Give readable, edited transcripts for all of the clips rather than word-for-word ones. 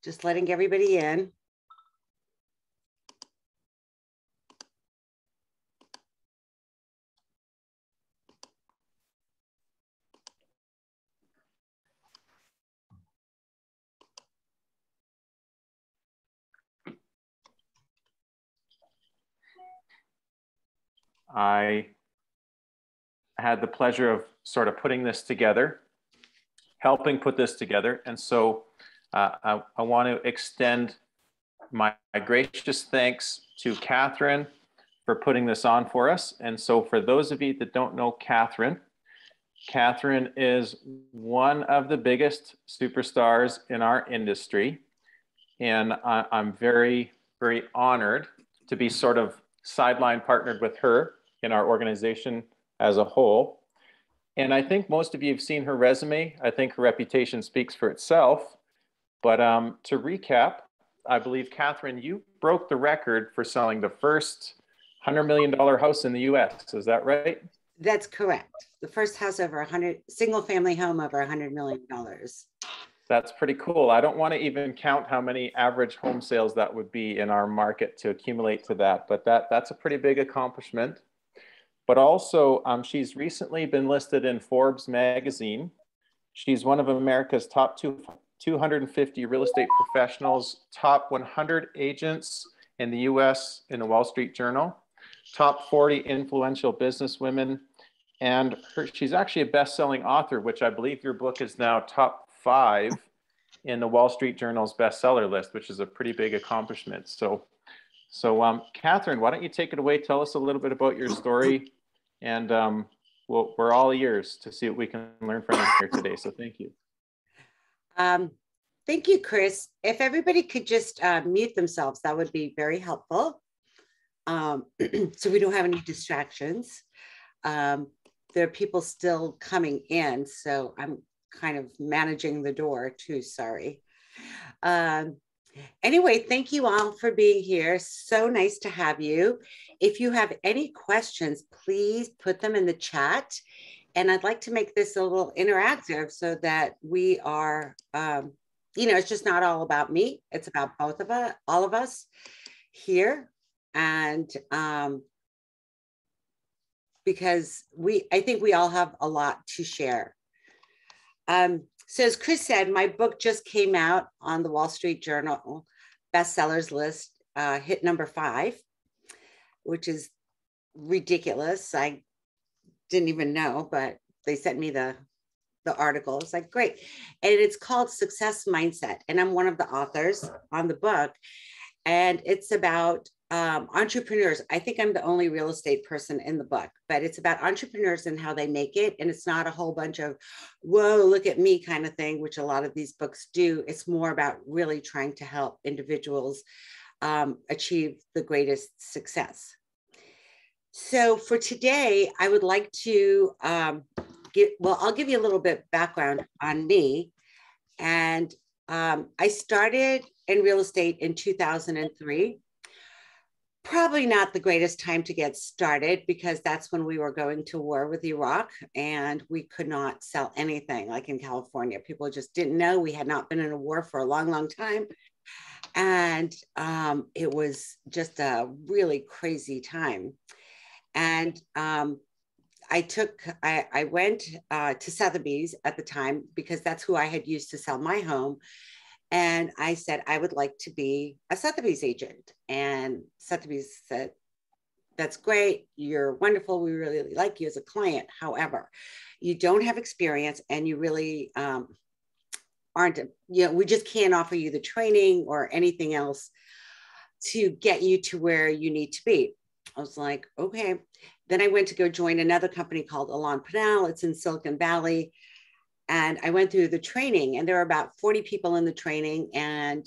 Just letting everybody in. I had the pleasure of sort of putting this together, helping put this together. And so I want to extend my gracious thanks to Catherine for putting this on for us. And so for those of you that don't know Catherine, Catherine is one of the biggest superstars in our industry. And I'm very, very honored to be sort of sideline partnered with her in our organization as a whole. And I think most of you have seen her resume. I think her reputation speaks for itself. But to recap, I believe, Catherine, you broke the record for selling the first $100 million house in the US. Is that right? That's correct. The first house over 100, single family home over $100 million. That's pretty cool. I don't want to even count how many average home sales that would be in our market to accumulate to that, but that's a pretty big accomplishment. But also, she's recently been listed in Forbes magazine. She's one of America's top 250 real estate professionals, top 100 agents in the US in the Wall Street Journal, top 40 influential businesswomen, and she's actually a best-selling author, which I believe your book is now top 5 in the Wall Street Journal's bestseller list, which is a pretty big accomplishment. So Catherine, why don't you take it away? Tell us a little bit about your story, and we're all ears to see what we can learn from you here today. So thank you. Thank you, Chris. If everybody could just mute themselves, that would be very helpful. So we don't have any distractions. There are people still coming in, so I'm kind of managing the door too, sorry. Anyway, thank you all for being here. So nice to have you. If you have any questions, please put them in the chat. And I'd like to make this a little interactive so that we are, it's just not all about me. It's about both of us, all of us here. And because I think we all have a lot to share. So as Chris said, my book just came out on the Wall Street Journal bestsellers list, hit number 5, which is ridiculous. I didn't even know, but they sent me the article. It's like, great. And it's called Success Mindset. And I'm one of the authors on the book. And it's about entrepreneurs. I think I'm the only real estate person in the book, but it's about entrepreneurs and how they make it. And it's not a whole bunch of, whoa, look at me kind of thing, which a lot of these books do. It's more about really trying to help individuals achieve the greatest success. So for today, I would like to I'll give you a little bit background on me. And I started in real estate in 2003. Probably not the greatest time to get started because that's when we were going to war with Iraq and we could not sell anything like in California. People just didn't know. We had not been in a war for a long, long time. And it was just a really crazy time. And I went to Sotheby's at the time because that's who I had used to sell my home. And I said, I would like to be a Sotheby's agent. And Sotheby's said, that's great. You're wonderful. We really like you as a client. However, you don't have experience and you really aren't, we just can't offer you the training or anything else to get you to where you need to be. I was like, okay. Then I went to go join another company called Elan Pinal. It's in Silicon Valley. And I went through the training and there were about 40 people in the training. And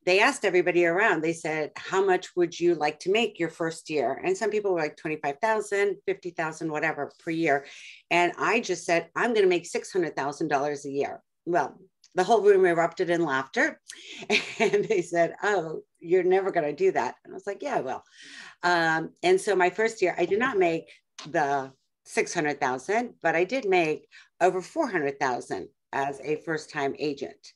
they asked everybody around, they said, how much would you like to make your first year? And some people were like 25,000, 50,000, whatever per year. And I just said, I'm going to make $600,000 a year. Well, the whole room erupted in laughter. And they said, oh, you're never going to do that. And I was like, yeah, I will. And so my first year, I did not make the 600,000, but I did make over 400,000 as a first-time agent.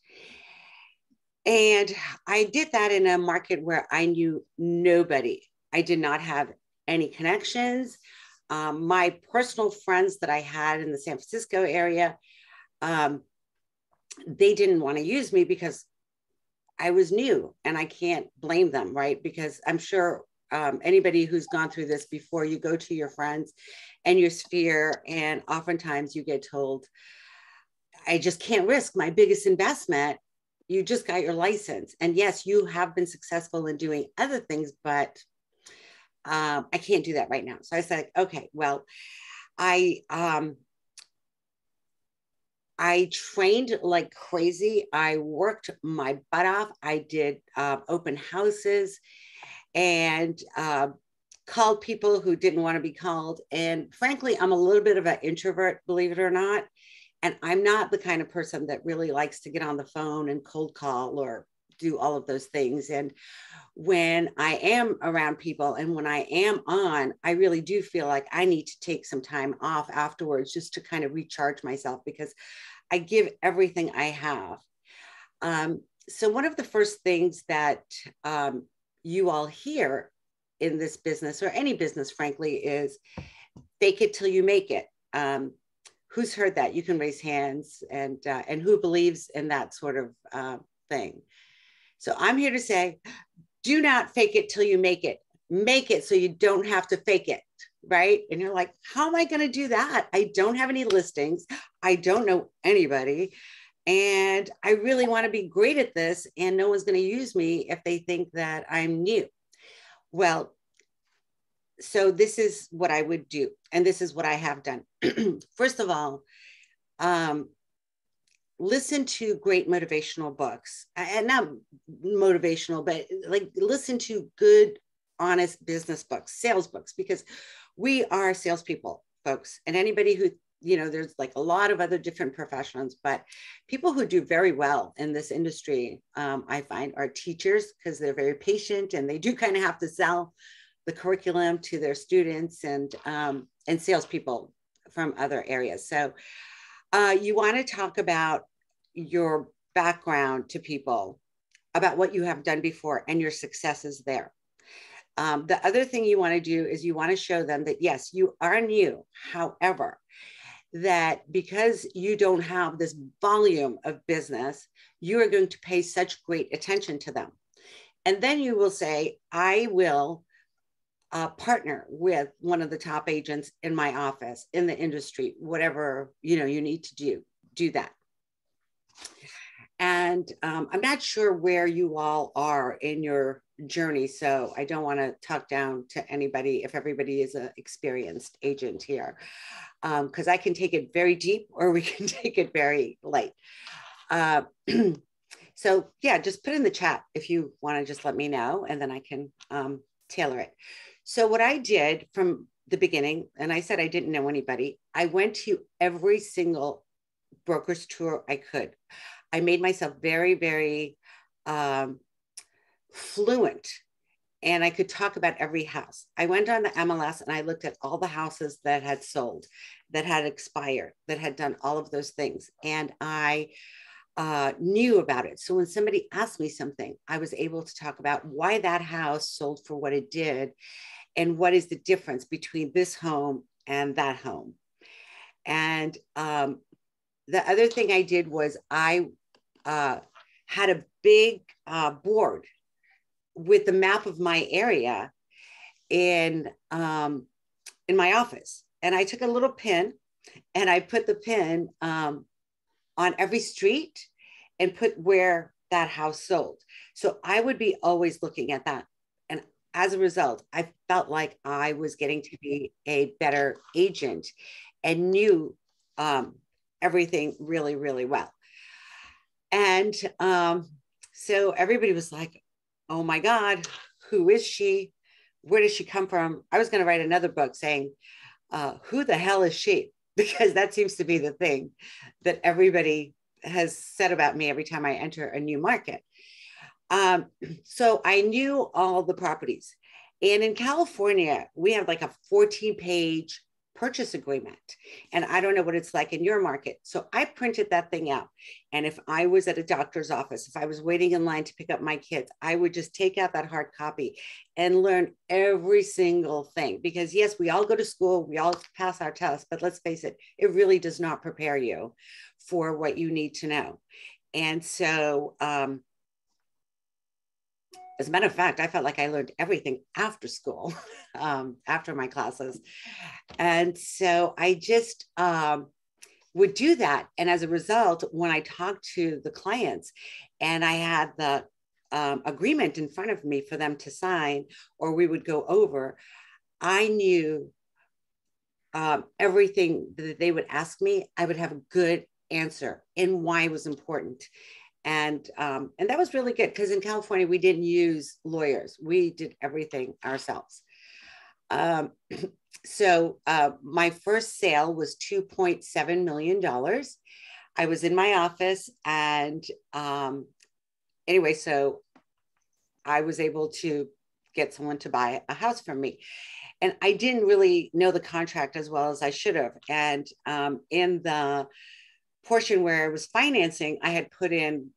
And I did that in a market where I knew nobody. I did not have any connections. My personal friends that I had in the San Francisco area, they didn't want to use me because I was new, and I can't blame them, right? Because I'm sure anybody who's gone through this before, you go to your friends and your sphere, and oftentimes you get told, I just can't risk my biggest investment. You just got your license. And yes, you have been successful in doing other things, but I can't do that right now. So I said, okay, well, I trained like crazy. I worked my butt off. I did open houses and called people who didn't want to be called. And frankly, I'm a little bit of an introvert, believe it or not. And I'm not the kind of person that really likes to get on the phone and cold call or do all of those things. And when I am around people and when I am on, I really do feel like I need to take some time off afterwards just to kind of recharge myself, because I give everything I have. So one of the first things that you all hear in this business, or any business, frankly, is fake it till you make it. Who's heard that? You can raise hands, and who believes in that sort of thing. So I'm here to say, do not fake it till you make it. Make it so you don't have to fake it, right? And you're like, how am I going to do that? I don't have any listings. I don't know anybody. And I really want to be great at this, and no one's going to use me if they think that I'm new. Well, so this is what I would do, and this is what I have done. First of all, listen to great motivational books, and not motivational, but like listen to good, honest business books, sales books, because we are salespeople, folks. And anybody who, there's like a lot of other different professions, but people who do very well in this industry, I find, are teachers, because they're very patient and they do kind of have to sell the curriculum to their students, and salespeople from other areas. So you want to talk about your background to people, about what you have done before and your successes there. The other thing you want to do is you want to show them that, yes, you are new. However, that because you don't have this volume of business, you are going to pay such great attention to them. And then you will say, I will partner with one of the top agents in my office, in the industry, whatever, you need to do that. And I'm not sure where you all are in your journey, so I don't want to talk down to anybody if everybody is an experienced agent here, because I can take it very deep, or we can take it very light. So yeah, just put in the chat if you want to just let me know, and then I can tailor it. So what I did from the beginning, and I said I didn't know anybody, I went to every single broker's tour I could. I made myself very, very fluent, and I could talk about every house. I went on the MLS and I looked at all the houses that had sold, that had expired, that had done all of those things. And I knew about it. So when somebody asked me something, I was able to talk about why that house sold for what it did, and what is the difference between this home and that home. And the other thing I did was I had a big board with the map of my area in my office. And I took a little pin and I put the pin on every street and put where that house sold. So I would be always looking at that. And as a result, I felt like I was getting to be a better agent and knew everything really, really well. And so everybody was like, oh my God, who is she? Where does she come from? I was going to write another book saying, who the hell is she? Because that seems to be the thing that everybody has said about me every time I enter a new market. So I knew all the properties. And in California, we have like a 14-page purchase agreement. And I don't know what it's like in your market. So I printed that thing out. And if I was at a doctor's office, if I was waiting in line to pick up my kids, I would just take out that hard copy and learn every single thing. Because yes, we all go to school, we all pass our tests, but let's face it, it really does not prepare you for what you need to know. And so, as a matter of fact, I felt like I learned everything after school, after my classes. And so I just would do that. And as a result, when I talked to the clients and I had the agreement in front of me for them to sign, or we would go over, I knew everything that they would ask me, I would have a good answer and why it was important. And that was really good because in California, we didn't use lawyers. We did everything ourselves. So my first sale was $2.7 million. I was in my office and anyway, so I was able to get someone to buy a house from me. And I didn't really know the contract as well as I should have. And in the portion where I was financing, I had put in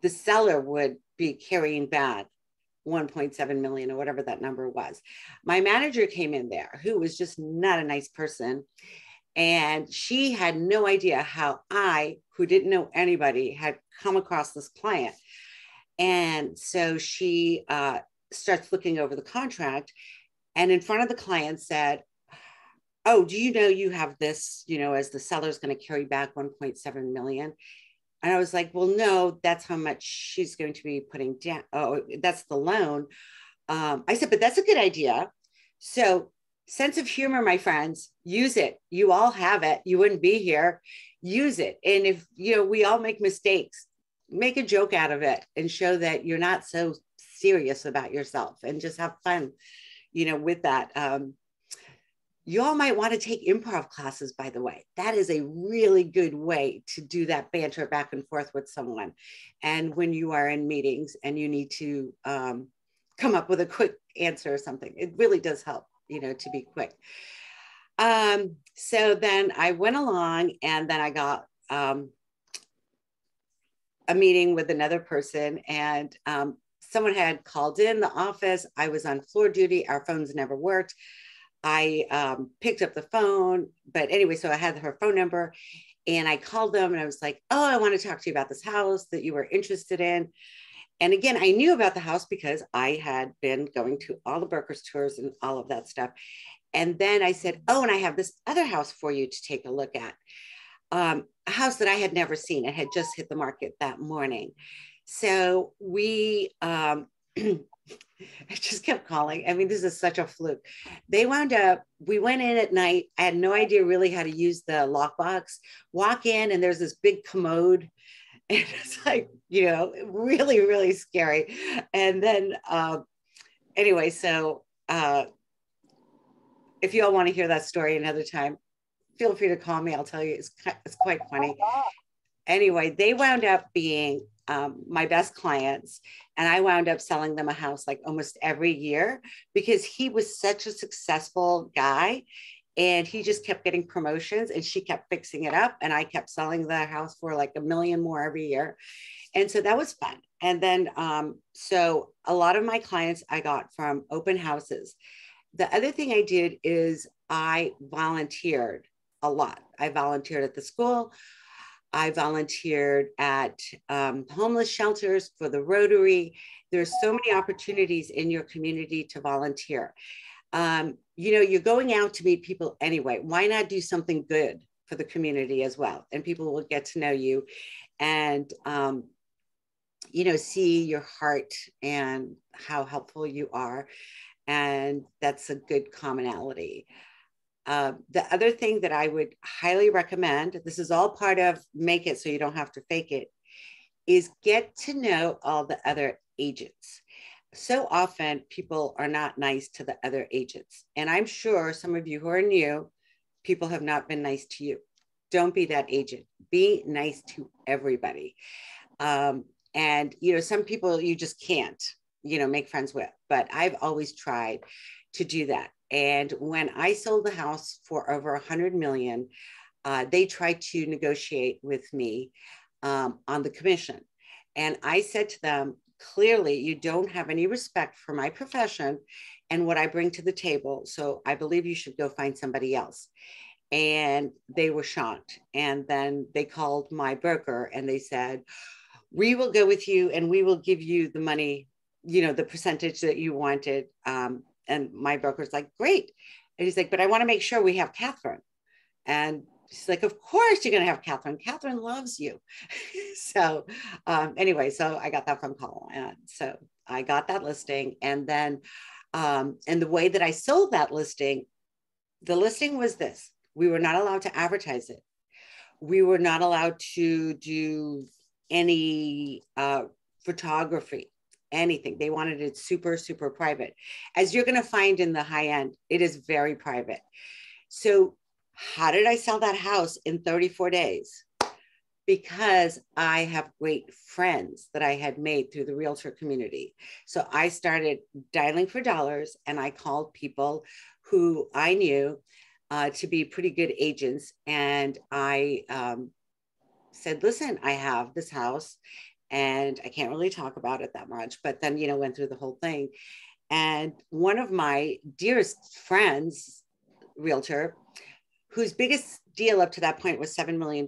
the seller would be carrying back 1.7 million or whatever that number was. My manager came in there, who was just not a nice person. And she had no idea how I, who didn't know anybody, had come across this client. And so she starts looking over the contract and in front of the client said, oh, do you know you have this, as the seller's going to carry back 1.7 million? And I was like, well, no, that's how much she's going to be putting down. Oh, that's the loan. I said, but that's a good idea. So sense of humor, my friends, use it. You all have it. You wouldn't be here. Use it. And if, we all make mistakes, make a joke out of it and show that you're not so serious about yourself and just have fun, with that. You all might want to take improv classes, by the way. That is a really good way to do that banter back and forth with someone. And when you are in meetings and you need to come up with a quick answer or something, it really does help, to be quick. So then I went along and then I got a meeting with another person and someone had called in the office. I was on floor duty. Our phones never worked. I picked up the phone, but anyway, so I had her phone number and I called them and I was like, oh, I want to talk to you about this house that you were interested in. And again, I knew about the house because I had been going to all the broker's tours and all of that stuff. And then I said, oh, and I have this other house for you to take a look at. A house that I had never seen. It had just hit the market that morning. So we, I just kept calling. I mean, this is such a fluke. They wound up, we went in at night. I had no idea really how to use the lockbox. Walk in and there's this big commode. And it's like, really, really scary. And then anyway, so if you all want to hear that story another time, feel free to call me. I'll tell you, it's quite funny. Anyway, they wound up being my best clients. And I wound up selling them a house like almost every year because he was such a successful guy and he just kept getting promotions and she kept fixing it up. And I kept selling the house for like $1 million more every year. And so that was fun. And then, so a lot of my clients I got from open houses. The other thing I did is I volunteered a lot. I volunteered at the school. I volunteered at homeless shelters for the Rotary. There's so many opportunities in your community to volunteer. You're going out to meet people anyway. Why not do something good for the community as well? And people will get to know you and, see your heart and how helpful you are. And that's a good commonality. The other thing that I would highly recommend, this is all part of Make It So You Don't Have to Fake It, is get to know all the other agents. So often people are not nice to the other agents. And I'm sure some of you who are new, people have not been nice to you. Don't be that agent. Be nice to everybody. And, some people you just can't, make friends with, but I've always tried to do that. And when I sold the house for over 100 million, they tried to negotiate with me on the commission. And I said to them, clearly, you don't have any respect for my profession and what I bring to the table. So I believe you should go find somebody else. And they were shocked. And then they called my broker and they said, we will go with you and we will give you the money, you know, the percentage that you wanted. And my broker's like, great. And he's like, but I want to make sure we have Catherine. And she's like, of course you're going to have Catherine. Catherine loves you. So anyway, so I got that phone call. And so I got that listing. And then, and the way that I sold that listing, the listing was this: we were not allowed to advertise it. We were not allowed to do any photography, anything. They wanted it super, super private. As you're going to find in the high end, it is very private. So how did I sell that house in 34 days? Because I have great friends that I had made through the realtor community. So I started dialing for dollars and I called people who I knew to be pretty good agents. And I said, listen, I have this house and I can't really talk about it that much, but then, you know, went through the whole thing. And one of my dearest friends, realtor, whose biggest deal up to that point was $7 million,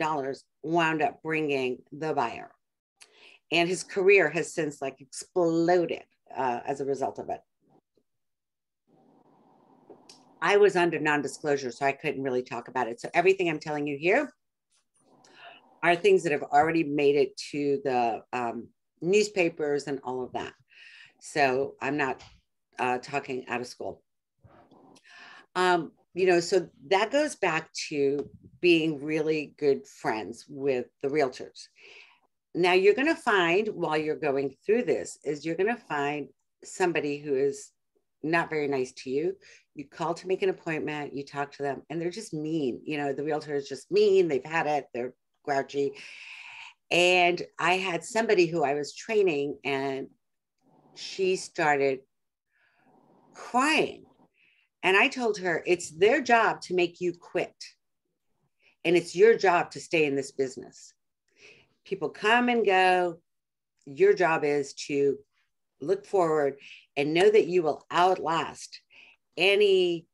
wound up bringing the buyer. And his career has since like exploded as a result of it. I was under non-disclosure, so I couldn't really talk about it. So everything I'm telling you here are things that have already made it to the newspapers and all of that. So I'm not talking out of school. You know, so that goes back to being really good friends with the realtors. Now you're going to find while you're going through this is you're going to find somebody who is not very nice to you. You call to make an appointment, you talk to them, and they're just mean. You know, the realtor is just mean. They've had it. They're grouchy. And I had somebody who I was training and she started crying. And I told her, it's their job to make you quit. And it's your job to stay in this business. People come and go. Your job is to look forward and know that you will outlast any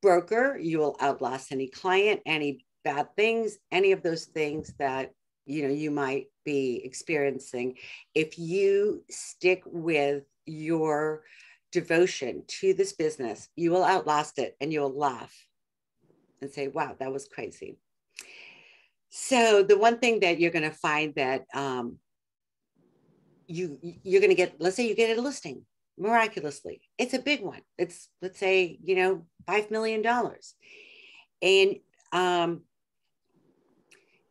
broker. You will outlast any client, any bad things, any of those things that, you know, you might be experiencing. If you stick with your devotion to this business, you will outlast it and you'll laugh and say, wow, that was crazy. So the one thing that you're going to find that you're going to get, let's say you get a listing miraculously. It's a big one. It's, let's say, you know, $5 million. And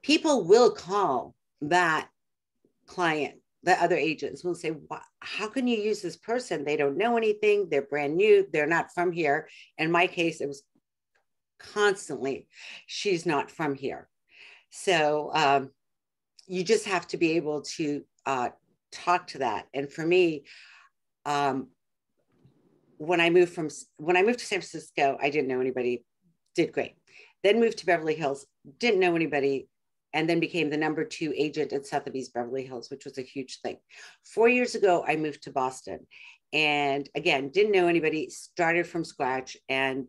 people will call that client. The other agents will say, how can you use this person? They don't know anything. They're brand new. They're not from here. In my case, it was constantly, she's not from here. So you just have to be able to talk to that. And for me, when I moved to San Francisco, I didn't know anybody, did great. Then moved to Beverly Hills, didn't know anybody, and then became the number 2 agent at Sotheby's Beverly Hills, which was a huge thing. 4 years ago, I moved to Boston. And again, didn't know anybody, started from scratch, and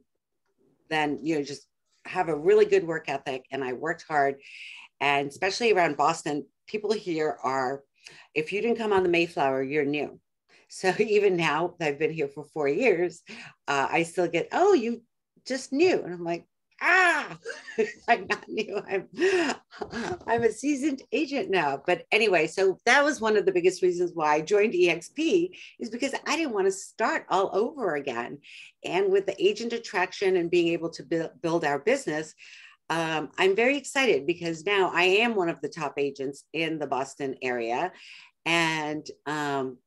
then, you know, just have a really good work ethic. And I worked hard. And especially around Boston, people here are, if you didn't come on the Mayflower, you're new. So even now that I've been here for 4 years, I still get, oh, you just new. And I'm like, I'm not new. I'm a seasoned agent now. But anyway, so that was one of the biggest reasons why I joined EXP, is because I didn't want to start all over again. And with the agent attraction and being able to build our business, I'm very excited because now I am one of the top agents in the Boston area. And now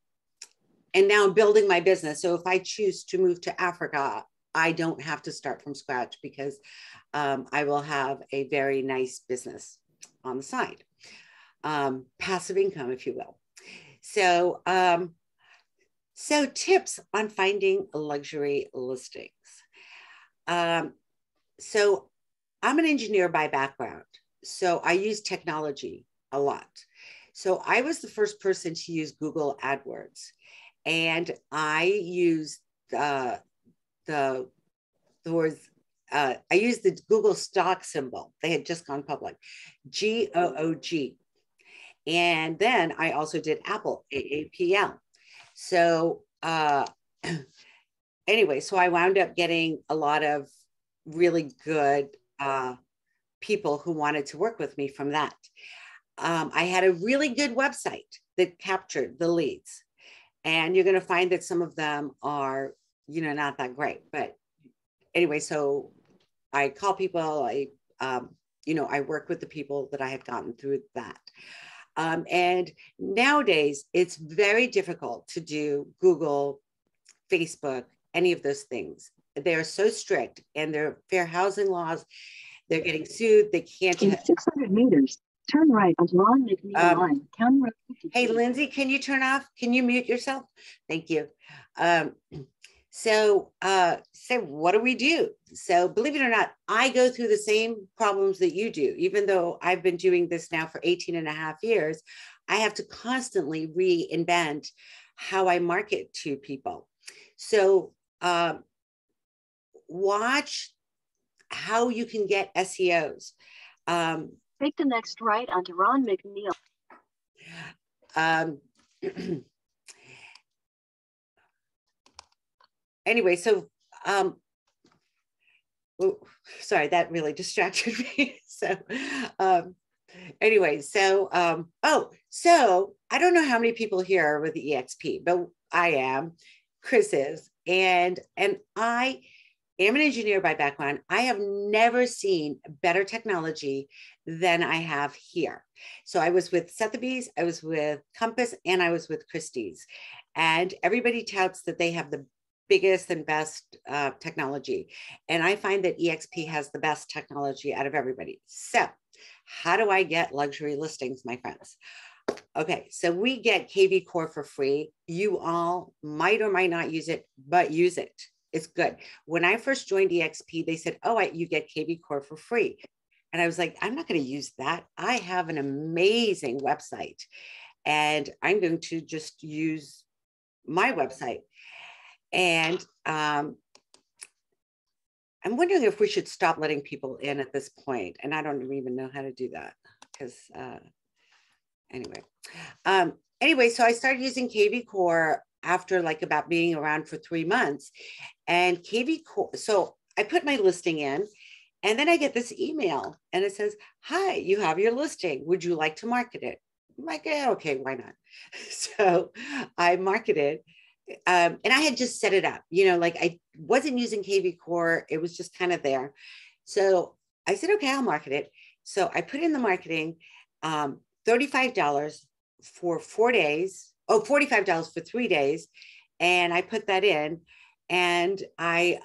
I'm building my business. So if I choose to move to Africa, I don't have to start from scratch because I will have a very nice business on the side. Passive income, if you will. So So tips on finding luxury listings. So I'm an engineer by background. So I use technology a lot. So I was the first person to use Google AdWords. And I used the words, I used the Google stock symbol. They had just gone public, GOOG. And then I also did Apple, AAPL. So anyway, so I wound up getting a lot of really good people who wanted to work with me from that. I had a really good website that captured the leads. And you're going to find that some of them are, not that great. But anyway, so I call people, I work with the people that I had gotten through that. And nowadays, it's very difficult to do Google, Facebook, any of those things. They're so strict, and their fair housing laws, they're getting sued. They can't. In 600 meters, turn right onto Ron McNeil line, County Road 52. Hey, Lindsay, can you turn off? Can you mute yourself? Thank you. So what do we do? So believe it or not, I go through the same problems that you do. Even though I've been doing this now for 18 and a half years, I have to constantly reinvent how I market to people. So watch how you can get SEOs. Take the next right onto Ron McNeil. Anyway, so sorry, that really distracted me. So anyway, so so I don't know how many people here are with the EXP, but I am. Chris is, and I am an engineer by background. I have never seen better technology than I have here. So I was with Sotheby's, I was with Compass, and I was with Christie's. And everybody touts that they have the biggest and best technology. And I find that EXP has the best technology out of everybody. So how do I get luxury listings, my friends? Okay, so we get KV Core for free. You all might or might not use it, but use it. It's good. When I first joined EXP, they said, oh, you get KV Core for free. And I was like, I'm not going to use that. I have an amazing website, and I'm going to just use my website. And I'm wondering if we should stop letting people in at this point. And I don't even know how to do that because anyway, so I started using KV Core after like about being around for 3 months. And KV Core, so I put my listing in, and then I get this email and it says, hi, you have your listing. Would you like to market it? I'm like, yeah, okay, why not? So I marketed. And I had just set it up, like I wasn't using KV Core. It was just kind of there. So I said, okay, I'll market it. So I put in the marketing, $35 for 4 days. Oh, $45 for 3 days. And I put that in, and I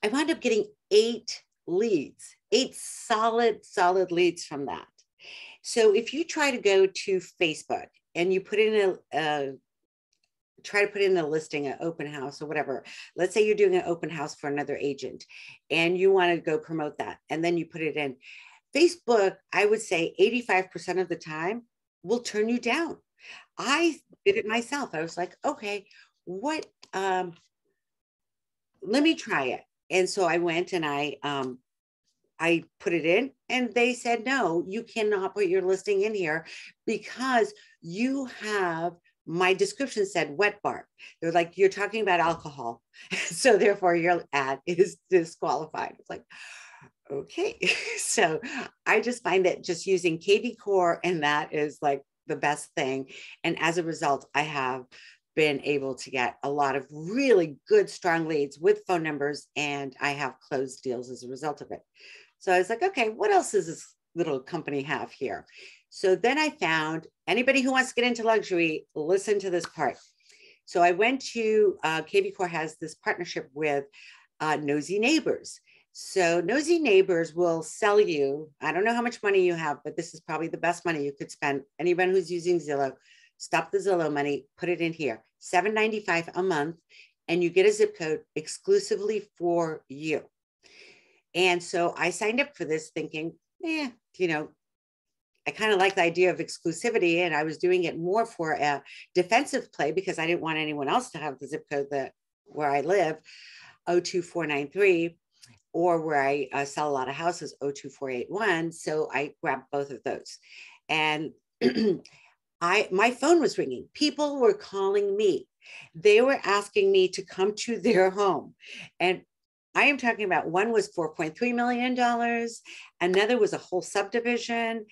wound up getting 8 leads, 8 solid leads from that. So if you try to go to Facebook and you put in try to put in a listing, an open house or whatever. Let's say you're doing an open house for another agent and you want to go promote that. And then you put it in Facebook. I would say 85% of the time will turn you down. I did it myself. I was like, okay, let me try it. And so I went and I put it in, and they said, no, you cannot put your listing in here because you have, my description said wet bar. They're like, you're talking about alcohol. So therefore your ad is disqualified. It's like, okay. So I just find that just using KV Core, and that is like the best thing. And as a result, I have been able to get a lot of really good, strong leads with phone numbers, and I have closed deals as a result of it. So I was like, okay, what else does this little company have here? So then I found, anybody who wants to get into luxury, listen to this part. So I went to, KV Core has this partnership with Nosy Neighbors. So Nosy Neighbors will sell you, I don't know how much money you have, but this is probably the best money you could spend. Anyone who's using Zillow, stop the Zillow money, put it in here, $7.95 a month, and you get a zip code exclusively for you. And so I signed up for this thinking, you know, I kind of like the idea of exclusivity, and I was doing it more for a defensive play because I didn't want anyone else to have the zip code where I live, 02493, or where I sell a lot of houses, 02481. So I grabbed both of those. And my phone was ringing. People were calling me. They were asking me to come to their home. And I am talking about, one was $4.3 million. Another was a whole subdivision.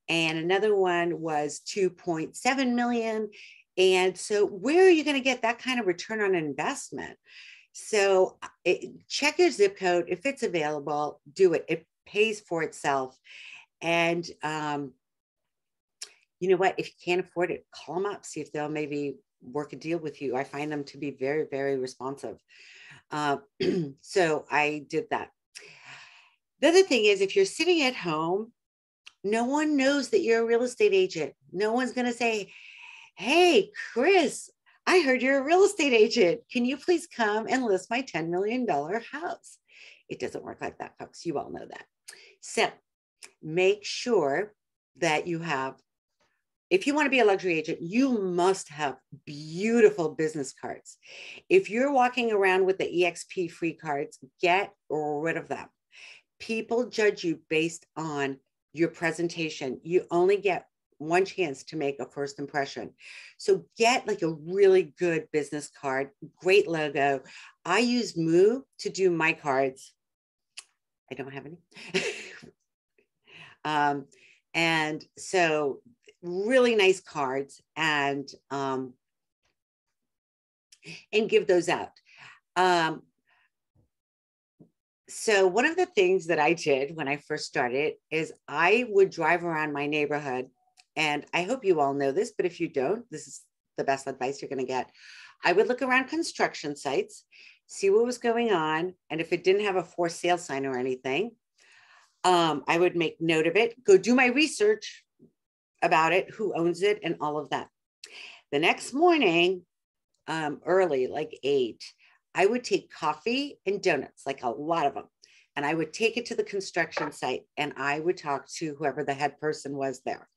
And another one was 2.7 million. And so where are you going to get that kind of return on investment? So check your zip code. If it's available, do it. It pays for itself. And you know what? If you can't afford it, call them up, see if they'll maybe work a deal with you. I find them to be very, very responsive. So I did that. The other thing is, if you're sitting at home, no one knows that you're a real estate agent. No one's going to say, hey, Chris, I heard you're a real estate agent. Can you please come and list my $10 million house? It doesn't work like that, folks. You all know that. So make sure that you have, if you want to be a luxury agent, you must have beautiful business cards. If you're walking around with the EXP free cards, get rid of them. People judge you based on your presentation. You only get one chance to make a first impression. So get like a really good business card, great logo. I use Moo to do my cards. I don't have any. And so really nice cards, and give those out. So one of the things that I did when I first started is I would drive around my neighborhood, and I hope you all know this, but if you don't, this is the best advice you're going to get. I would look around construction sites, see what was going on, and if it didn't have a for sale sign or anything, I would make note of it, go do my research about it, who owns it, and all of that. The next morning, early, like 8, I would take coffee and donuts, like a lot of them, and I would take it to the construction site, and I would talk to whoever the head person was there.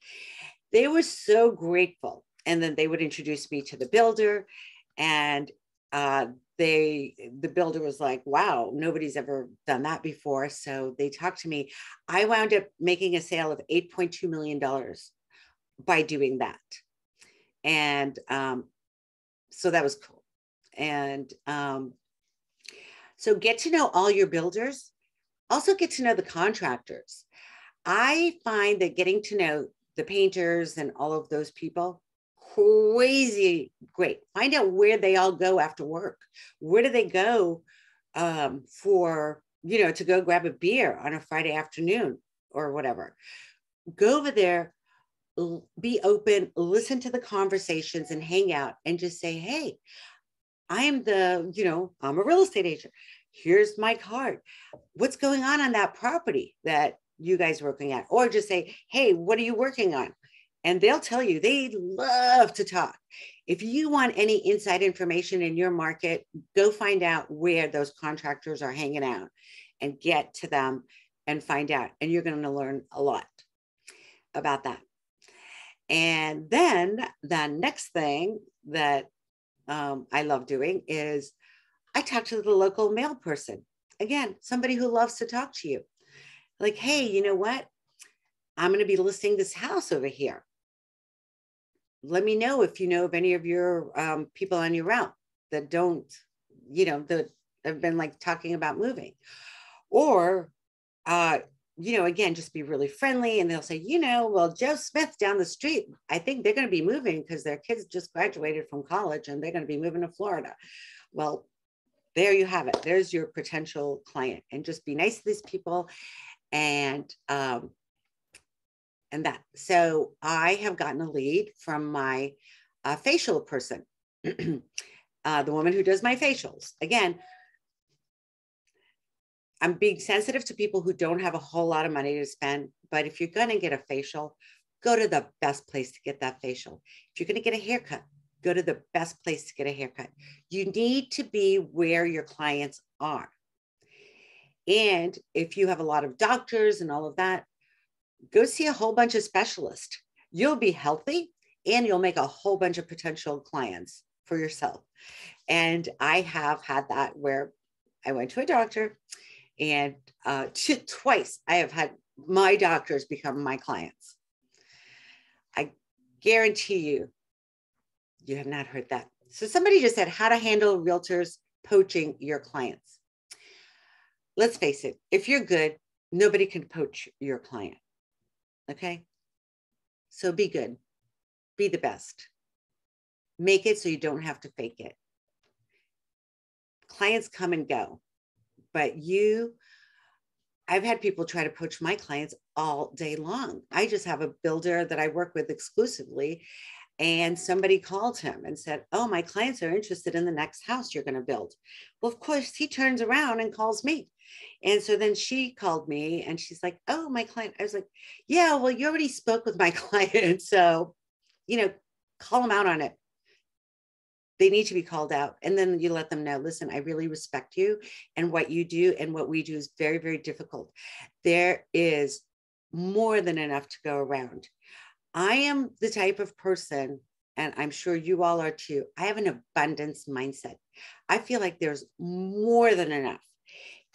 They were so grateful. And then they would introduce me to the builder, and the builder was like, wow, nobody's ever done that before. So they talked to me. I wound up making a sale of $8.2 million by doing that. And so that was cool. And so get to know all your builders. Also get to know the contractors. I find that getting to know the painters and all of those people, crazy great. Find out where they all go after work. Where do they go for, to go grab a beer on a Friday afternoon or whatever. Go over there, be open, listen to the conversations and hang out and just say, hey, I'm a real estate agent. Here's my card. What's going on that property that you guys are working at? Or just say, hey, what are you working on? And they'll tell you. They love to talk. If you want any inside information in your market, go find out where those contractors are hanging out and get to them and find out. And you're going to learn a lot about that. And then the next thing that I love doing is I talk to the local mail person. Again, somebody who loves to talk to you. Like, hey, you know what? I'm going to be listing this house over here. Let me know if you know of any of your people on your route that don't, that have been like talking about moving. Or, again, just be really friendly. And they'll say, well, Joe Smith down the street, I think they're going to be moving because their kids just graduated from college and they're going to be moving to Florida. Well, there you have it. There's your potential client. And just be nice to these people. And that. So I have gotten a lead from my facial person, the woman who does my facials. Again, I'm being sensitive to people who don't have a whole lot of money to spend, but if you're going to get a facial, go to the best place to get that facial. If you're going to get a haircut, go to the best place to get a haircut. You need to be where your clients are. And if you have a lot of doctors and all of that, go see a whole bunch of specialists. You'll be healthy and you'll make a whole bunch of potential clients for yourself. And I have had that where I went to a doctor, and twice I have had my doctors become my clients. I guarantee you, you have not heard that. So somebody just said how to handle realtors poaching your clients. Let's face it, if you're good, nobody can poach your client. Okay? So be good. Be the best. Make it so you don't have to fake it. Clients come and go, but I've had people try to poach my clients all day long. I just have a builder that I work with exclusively, and somebody called him and said, oh, my clients are interested in the next house you're going to build. Well, of course, he turns around and calls me. And so then she called me and she's like, oh, my client. I was like, yeah, well, you already spoke with my client. So, call them out on it. They need to be called out. And then you let them know, listen, I really respect you, and what you do and what we do is very, very difficult. There is more than enough to go around. I am the type of person, and I'm sure you all are too, I have an abundance mindset. I feel like there's more than enough.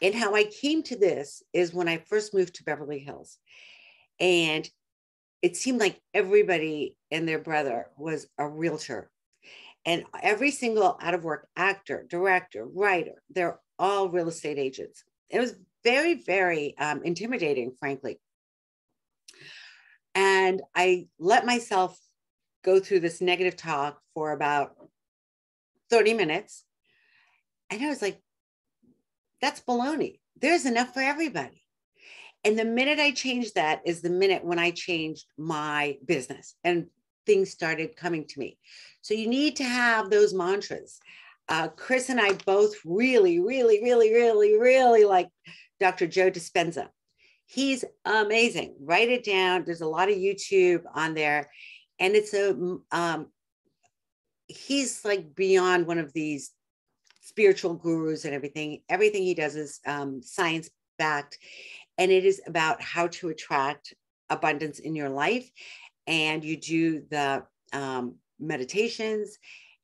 And how I came to this is when I first moved to Beverly Hills. And it seemed like everybody and their brother was a realtor. And every single out of work actor, director, writer, they're all real estate agents. It was very, very intimidating, frankly. And I let myself go through this negative talk for about 30 minutes. And I was like, that's baloney. There's enough for everybody. And the minute I changed that is the minute when I changed my business and things started coming to me. So you need to have those mantras. Chris and I both really, really, really, really, really like Dr. Joe Dispenza. He's amazing. Write it down. There's a lot of YouTube on there. And it's he's like beyond one of these spiritual gurus and everything. Everything he does is science backed. And it is about how to attract abundance in your life. And you do the meditations.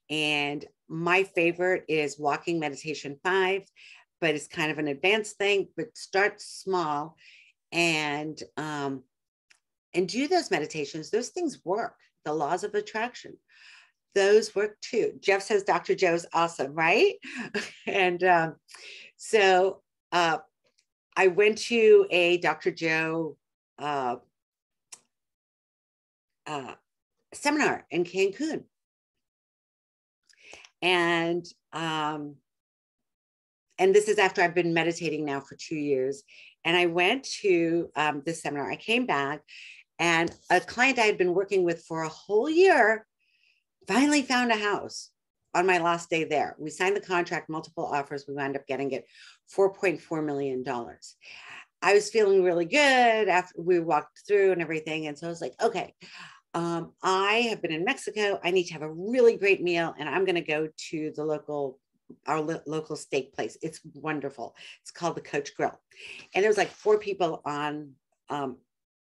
And my favorite is Walking Meditation 5, but it's kind of an advanced thing, but start small and do those meditations. Those things work. The laws of attraction, those work too. Jeff says Dr. Joe's awesome, right? And so I went to a Dr. Joe seminar in Cancun. And this is after I've been meditating now for 2 years. And I went to this seminar. I came back, and a client I had been working with for a whole year finally found a house on my last day there. We signed the contract, multiple offers. We wound up getting it $4.4 million. I was feeling really good after we walked through and everything. And so I was like, okay, I have been in Mexico. I need to have a really great meal, and I'm going to go to the our local steak place. It's wonderful. It's called the Coach Grill. And there was like 4 people on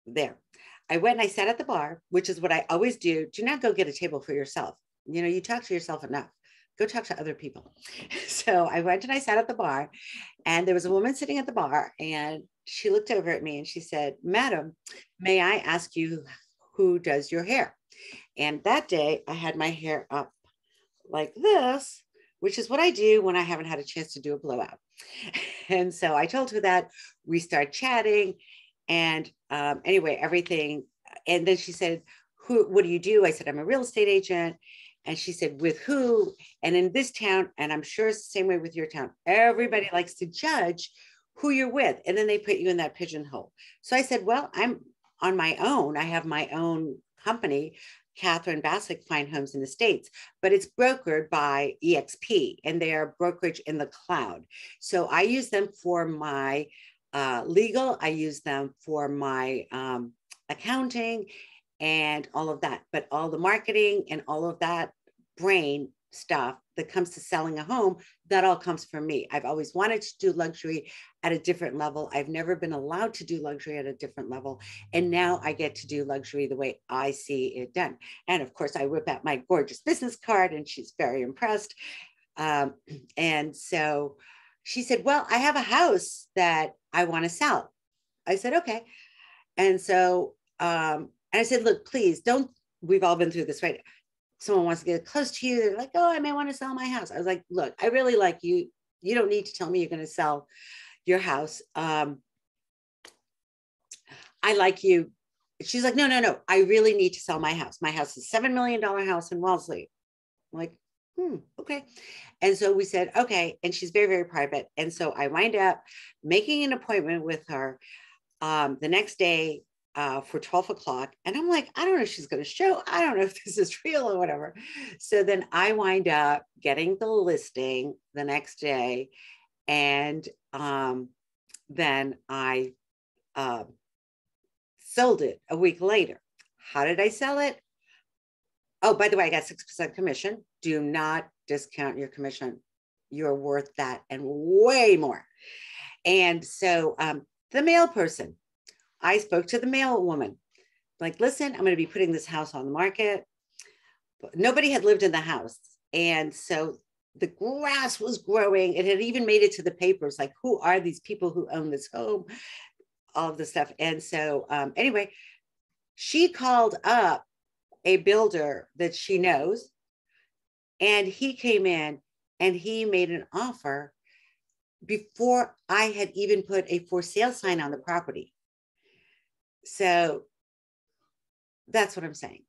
there. I went and I sat at the bar, which is what I always do. Do not go get a table for yourself. You talk to yourself enough. Go talk to other people. So I went and I sat at the bar, and there was a woman sitting at the bar, and she looked over at me and she said, "Madam, may I ask you who does your hair?" And that day I had my hair up like this, which is what I do when I haven't had a chance to do a blowout. And so I told her that. We started chatting, and anyway, everything. And then she said, what do you do? I said, I'm a real estate agent. And she said, with who? And in this town, and I'm sure it's the same way with your town, everybody likes to judge who you're with. And then they put you in that pigeonhole. So I said, well, I'm on my own. I have my own company, Catherine Bassick Fine Homes in the States, but it's brokered by EXP, and they are brokerage in the cloud. So I use them for my legal. I use them for my accounting. and all of that. But all the marketing and all of that brain stuff that comes to selling a home, that all comes from me. I've always wanted to do luxury at a different level. I've never been allowed to do luxury at a different level. And now I get to do luxury the way I see it done. And of course, I whip out my gorgeous business card and she's very impressed. And so she said, well, I have a house that I want to sell. I said, okay. And so, and I said, look, please don't, we've all been through this, right? Someone wants to get close to you. They're like, oh, I may want to sell my house. I was like, look, I really like you. You don't need to tell me you're going to sell your house. I like you. She's like, no. I really need to sell my house. My house is $7 million house in Wellesley. I'm like, okay. And so we said, okay. And she's very, very private. And so I wind up making an appointment with her the next day for 12 o'clock. And I'm like, I don't know if she's going to show. I don't know if this is real or whatever. So then I wind up getting the listing the next day. And then I sold it a week later. How did I sell it? Oh, by the way, I got 6% commission. Do not discount your commission. You're worth that and way more. And so the mail person, I spoke to the mail woman, like, listen, I'm going to be putting this house on the market. But nobody had lived in the house. And so the grass was growing. It had even made it to the papers. Like, who are these people who own this home? All of this stuff. And so anyway, she called up a builder that she knows. And he came in and he made an offer before I had even put a for sale sign on the property. So that's what I'm saying.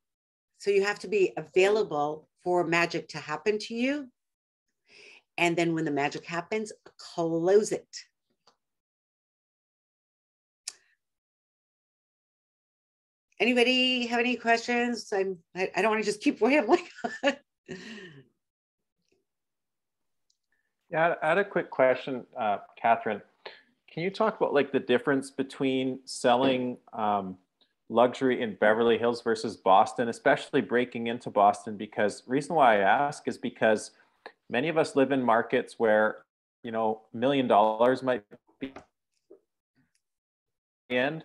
So you have to be available for magic to happen to you. And then when the magic happens, close it. Anybody have any questions? I don't want to just keep rambling. Yeah, I had a quick question, Catherine. Can you talk about like the difference between selling luxury in Beverly Hills versus Boston, especially breaking into Boston? Because reason why I ask is because many of us live in markets where, you know, $1 million might be the end.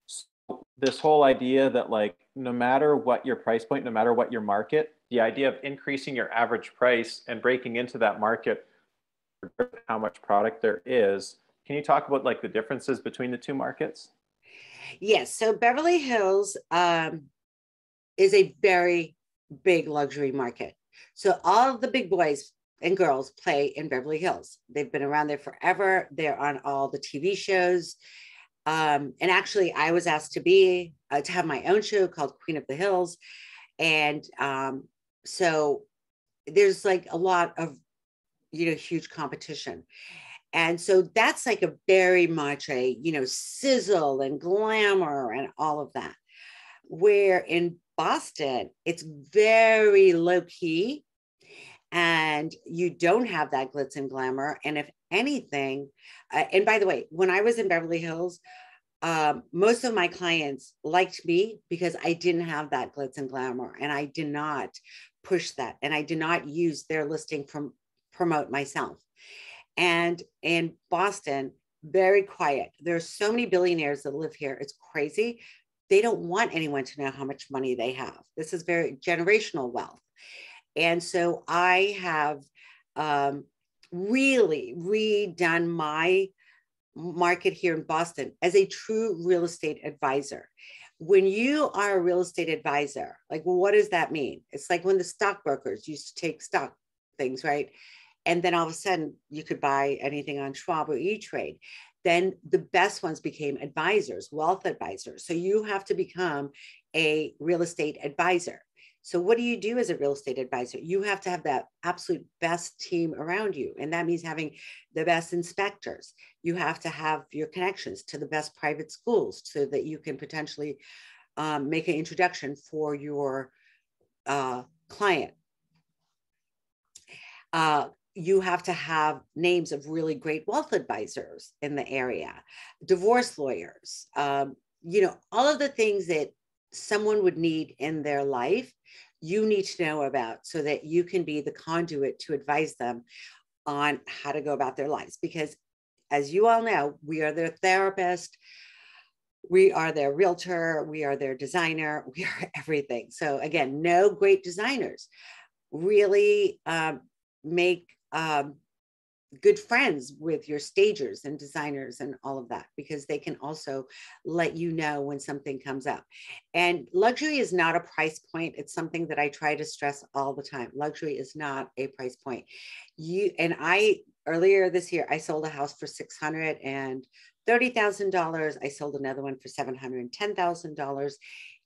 So this whole idea that like, no matter what your price point, no matter what your market, the idea of increasing your average price and breaking into that market, how much product there is. Can you talk about like the differences between the two markets? Yes. So Beverly Hills is a very big luxury market. So all of the big boys and girls play in Beverly Hills. They've been around there forever. They're on all the TV shows. And actually, I was asked to have my own show called Queen of the Hills. And so there's like a lot of, huge competition. And so that's like a very much a, sizzle and glamour and all of that. Where in Boston, it's very low key and you don't have that glitz and glamour. And if anything, and by the way, when I was in Beverly Hills, most of my clients liked me because I didn't have that glitz and glamour and I did not push that. And I did not use their listing from promote myself. And in Boston, very quiet. There's so many billionaires that live here. It's crazy. They don't want anyone to know how much money they have. This is very generational wealth. And so I have really redone my market here in Boston as a true real estate advisor. When you are a real estate advisor, like, well, what does that mean? It's like when the stockbrokers used to take stock things, right? And then all of a sudden you could buy anything on Schwab or E-Trade. Then the best ones became advisors, wealth advisors. So you have to become a real estate advisor. So what do you do as a real estate advisor? You have to have that absolute best team around you. And that means having the best inspectors. You have to have your connections to the best private schools so that you can potentially make an introduction for your client. You have to have names of really great wealth advisors in the area, divorce lawyers, all of the things that someone would need in their life, you need to know about so that you can be the conduit to advise them on how to go about their lives. Because as you all know, we are their therapist, we are their realtor, we are their designer, we are everything. So again, no great designers really make good friends with your stagers and designers and all of that, because they can also let you know when something comes up. And luxury is not a price point. It's something that I try to stress all the time. Luxury is not a price point. Earlier this year, I sold a house for $630,000. I sold another one for $710,000.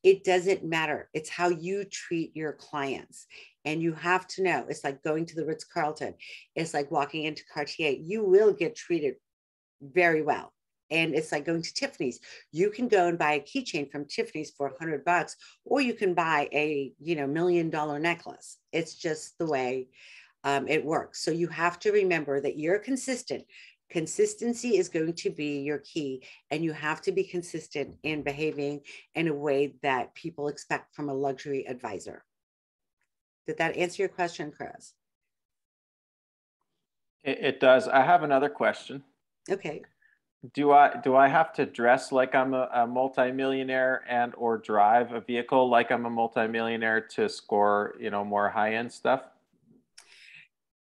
It doesn't matter. It's how you treat your clients. And you have to know, it's like going to the Ritz-Carlton. It's like walking into Cartier. You will get treated very well. And it's like going to Tiffany's. You can go and buy a keychain from Tiffany's for $100, or you can buy a $1 million necklace. It's just the way it works. So you have to remember that you're consistent. Consistency is going to be your key, and you have to be consistent in behaving in a way that people expect from a luxury advisor. Did that answer your question, Chris? It does. I have another question. Okay. Do I have to dress like I'm a multimillionaire and or drive a vehicle like I'm a multimillionaire to score, more high-end stuff?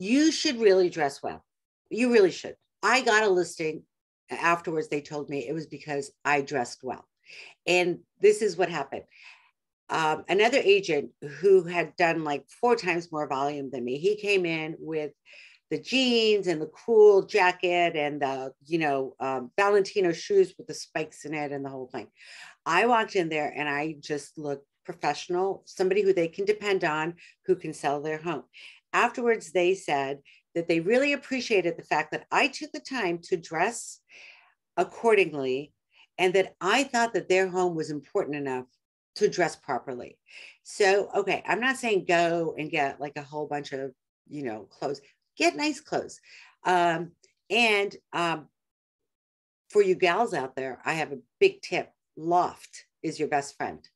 You should really dress well. You really should. I got a listing afterwards. They told me it was because I dressed well. And this is what happened. Another agent who had done like 4 times more volume than me, he came in with the jeans and the cool jacket and the, Valentino shoes with the spikes in it and the whole thing. I walked in there and I just looked professional, somebody who they can depend on, who can sell their home. Afterwards, they said that they really appreciated the fact that I took the time to dress accordingly, and that I thought that their home was important enough to dress properly. So, okay, I'm not saying go and get like a whole bunch of, clothes. Get nice clothes. For you gals out there, I have a big tip. Loft is your best friend.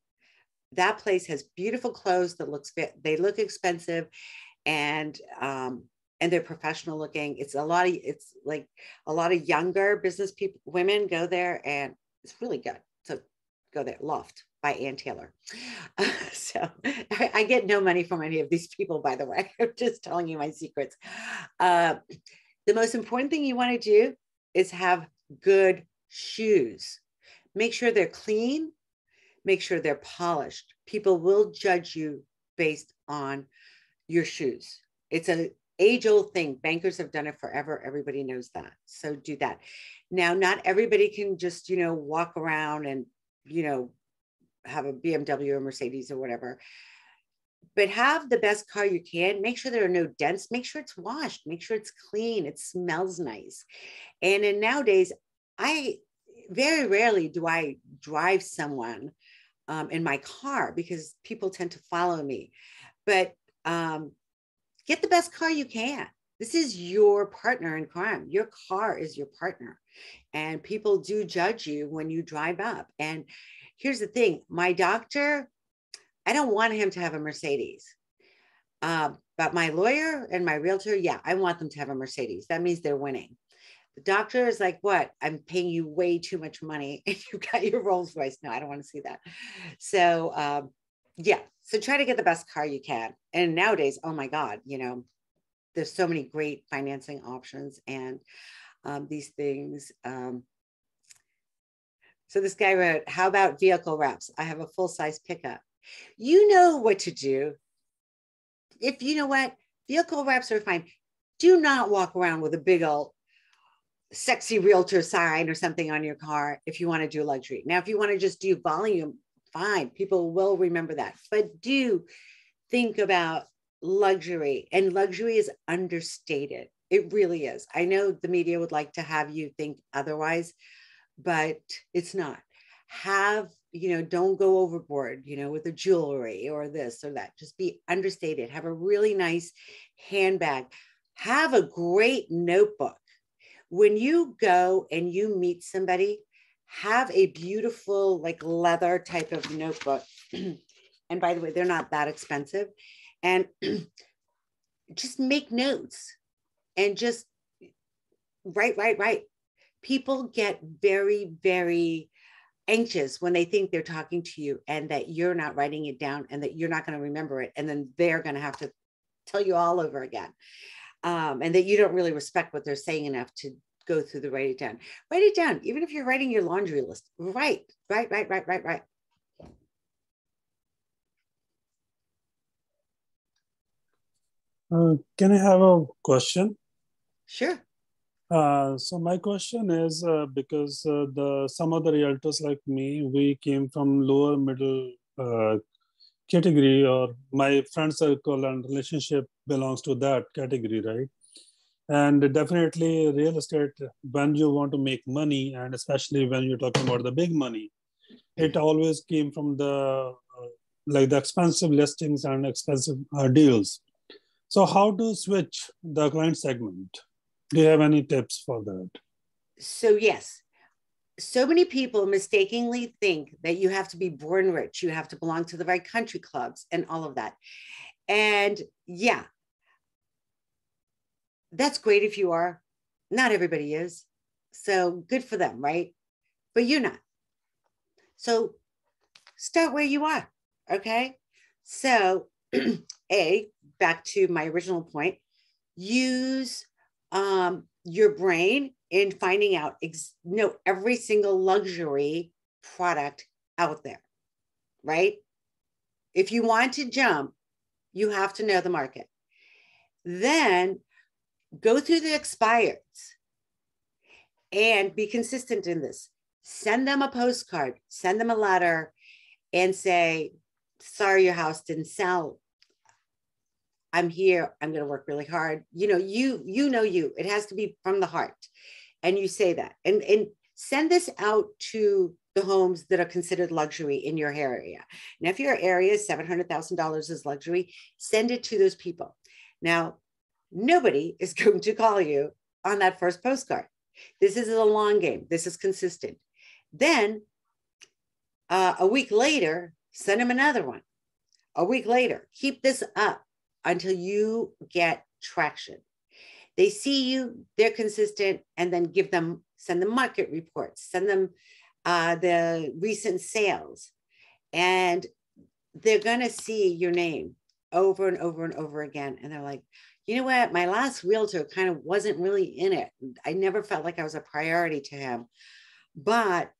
That place has beautiful clothes that they look expensive, and they're professional looking. It's like a lot of younger business people, women go there, and it's really good. So go there. Loft by Ann Taylor. So I get no money from any of these people, by the way. I'm just telling you my secrets. The most important thing you want to do is have good shoes. Make sure they're clean. Make sure they're polished. People will judge you based on your shoes. It's an age-old thing. Bankers have done it forever. Everybody knows that. So do that. Now, not everybody can just, walk around and, have a BMW or Mercedes or whatever, but have the best car you can. Make sure there are no dents. Make sure it's washed. Make sure it's clean. It smells nice. And nowadays, very rarely do I drive someone in my car, because people tend to follow me. But get the best car you can. This is your partner in crime. Your car is your partner. And people do judge you when you drive up. And here's the thing. My doctor, I don't want him to have a Mercedes. But my lawyer and my realtor, yeah, I want them to have a Mercedes. That means they're winning. The doctor is like, what? I'm paying you way too much money and you got your Rolls Royce. No, I don't want to see that. So yeah, so try to get the best car you can. And nowadays, oh my God, there's so many great financing options and these things. So this guy wrote, how about vehicle wraps? I have a full-size pickup. You know what to do. If you know what, vehicle wraps are fine. Do not walk around with a big old sexy realtor sign or something on your car if you want to do luxury. Now, if you want to just do volume, fine. People will remember that. But do think about luxury, and luxury is understated. It really is. I know the media would like to have you think otherwise, but it's not. Don't go overboard, with the jewelry or this or that. Just be understated. Have a really nice handbag. Have a great notebook. When you go and you meet somebody, have a beautiful like leather type of notebook. And by the way, they're not that expensive. And just make notes and just write. People get very, very anxious when they think they're talking to you and that you're not writing it down and that you're not going to remember it. And then they're going to have to tell you all over again. And that you don't really respect what they're saying enough to go through the write it down. Write it down. Even if you're writing your laundry list, write. Can I have a question? Sure. So my question is because some of the realtors like me, we came from lower middle category, or my friend circle and relationship belongs to that category, right? And definitely real estate, when you want to make money, and especially when you're talking about the big money, it always came from the like the expensive listings and expensive deals. So how to switch the client segment? Do you have any tips for that? So yes, so many people mistakenly think that you have to be born rich, you have to belong to the right country clubs and all of that. And yeah, that's great if you are. Not everybody is. So good for them, right? But you're not. So start where you are, okay? So back to my original point, use your brain in finding out, know every single luxury product out there, right? If you want to jump, you have to know the market. Then go through the expireds and be consistent in this. Send them a postcard, send them a letter and say, sorry, your house didn't sell. I'm here. I'm going to work really hard. You know, you, it has to be from the heart. And you say that and send this out to the homes that are considered luxury in your area. Now, if your area is $700,000 is luxury, send it to those people. Now, nobody is going to call you on that first postcard. This is a long game. This is consistent. Then a week later, send them another one. A week later, keep this up until you get traction. They see you, they're consistent, and then send them market reports, send them the recent sales, and they're gonna see your name over and over and over again. And they're like, you know what? My last realtor kind of wasn't really in it. I never felt like I was a priority to him, but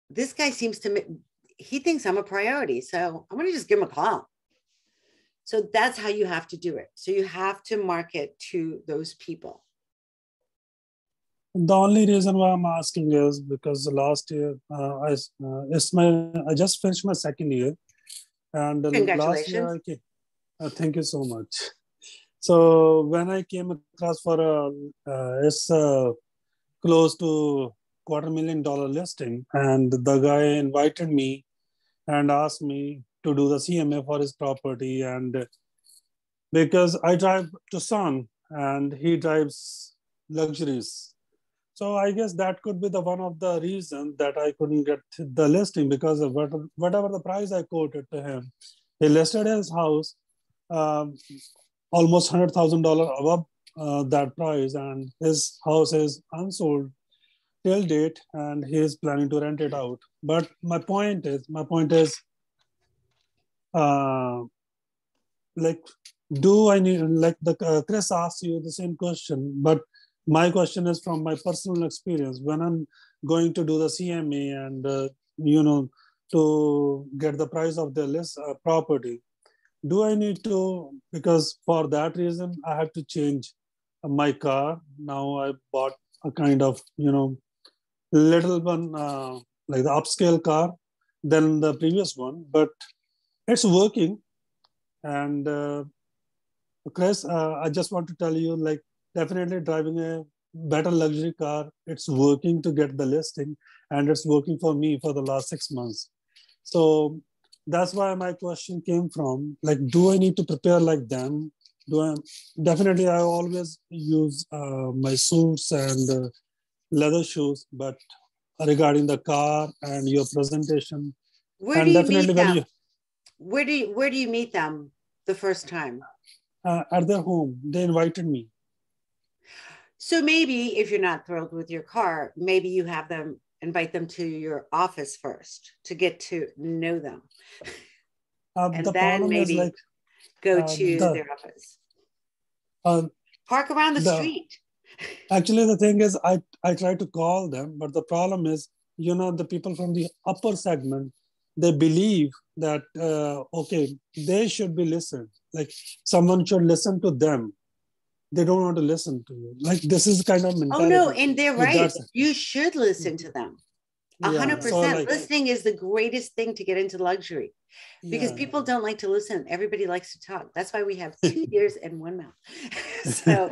this guy he thinks I'm a priority. So I'm gonna just give him a call. So that's how you have to do it. So you have to market to those people. The only reason why I'm asking is because last year I just finished my second year, and last year thank you so much. So when I came across for it's close to $250,000 listing, and the guy invited me and asked me to do the CMA for his property. And because I drive to Son and he drives luxuries. So I guess that could be the one of the reasons that I couldn't get the listing, because of whatever the price I quoted to him. He listed his house almost $100,000 above that price, and his house is unsold till date, and he is planning to rent it out. But my point is, like, do I need, like Chris asked you the same question, but my question is from my personal experience. When I'm going to do the CMA and, to get the price of the list property, do I need to, because for that reason, I have to change my car. Now I bought a kind of, little one, like the upscale car than the previous one, but it's working. And Chris, I just want to tell you, like, definitely driving a better luxury car, it's working to get the listing, and it's working for me for the last 6 months. So that's why my question came from, like, do I need to prepare like them? Definitely, I always use my suits and leather shoes, but regarding the car and your presentation. Where And do you definitely meet when them? you Where do you meet them the first time? at their home, they invited me. So maybe if you're not thrilled with your car, maybe you have them invite them to your office first to get to know them. And The then problem is maybe like go to the their office. uh, Park around the the street. actually the thing is I try to call them, but the problem is, you know, the people from the upper segment, they believe that okay, they should be listened, like someone should listen to them. They don't want to listen to you. Like this is kind of Oh no, mentality and they're with that right. side. You should listen to them. Yeah, so 100%. like Listening is the greatest thing to get into luxury because yeah. people don't like to listen. Everybody likes to talk. That's why we have 2 ears and 1 mouth. So,